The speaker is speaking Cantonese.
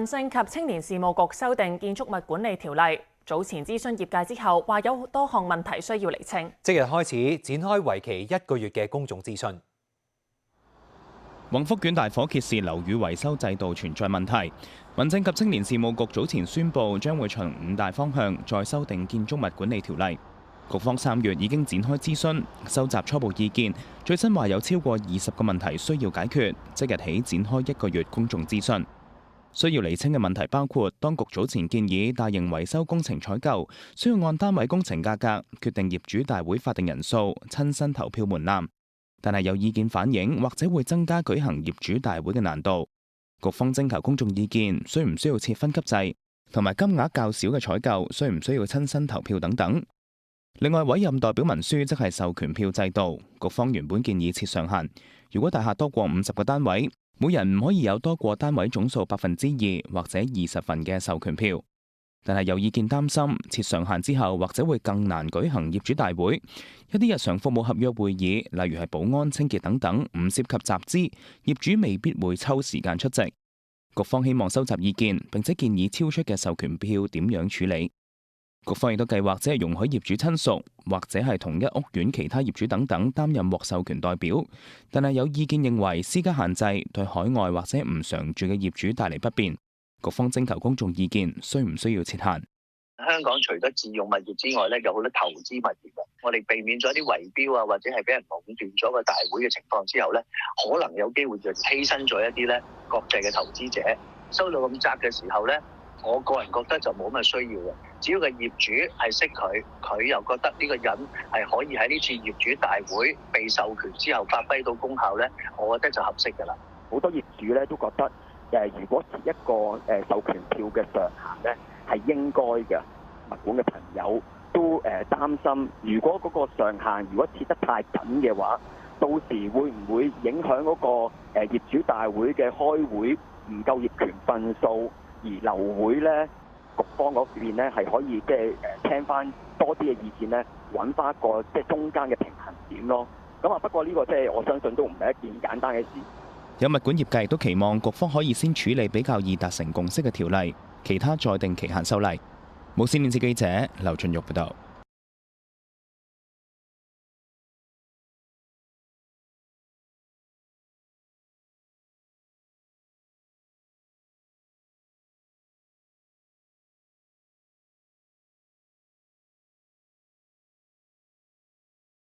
民政及青年事務局修訂建築物管理條例，早前諮詢業界之後，話有多項問題需要釐清。即日開始展開為期1個月嘅公眾諮詢。宏福苑大火揭示樓宇維修制度存在問題，民政及青年事務局早前宣布將會循5大方向再修訂建築物管理條例。局方3月已經展開諮詢，收集初步意見，最新話有超過20個問題需要解決，即日起展開1個月公眾諮詢。需要釐清嘅問題包括，當局早前建議大型維修工程採購需要按單位工程價格決定業主大會法定人數、親身投票門檻，但係有意見反映或者會增加舉行業主大會嘅難度。局方徵求公眾意見，需唔需要設分級制，同埋金額較少嘅採購需唔需要親身投票等等。另外，委任代表文書即係授權票制度，局方原本建議設上限，如果大廈多過50個單位，每人唔可以有多過單位總數2%或者20份嘅授權票。但係有意見擔心設上限之後，或者會更難舉行業主大會。一啲日常服務合約會議，例如係保安、清潔等等，唔涉及集資，業主未必會抽時間出席。局方希望收集意見，並且建議超出嘅授權票點樣處理。局方亦都計劃只係容許業主親屬或者係同一屋苑其他業主等等擔任獲授權代表，但係有意見認為施加限制對海外或者唔常住嘅業主帶嚟不便。局方徵求公眾意見，需唔需要設限？香港除咗自用物業之外咧，有好多投資物業嘅。我哋避免咗啲圍標啊，或者係俾人壟斷咗個大會嘅情況之後咧，可能有機會就犧牲咗一啲咧國際嘅投資者。收到咁窄嘅時候咧，我個人覺得就冇咁嘅需要嘅。只要個業主係識佢，佢又覺得呢個人係可以喺呢次業主大會被授權之後發揮到功效咧，我覺得就合適㗎啦。好多業主咧都覺得如果設一個授權票嘅上限咧係應該嘅。物管嘅朋友都擔心，如果嗰個上限如果設得太緊嘅話，到時會唔會影響嗰個業主大會嘅開會唔夠業權份數，而流會咧？局方嗰邊咧係可以聽翻多啲嘅意見咧，揾翻一個中間嘅平衡點咯。咁啊，不過呢個我相信都唔係一件簡單嘅事。有物管業界亦都期望局方可以先處理比較易達成共識嘅條例，其他再定期限修例。無線電視記者劉俊玉報道。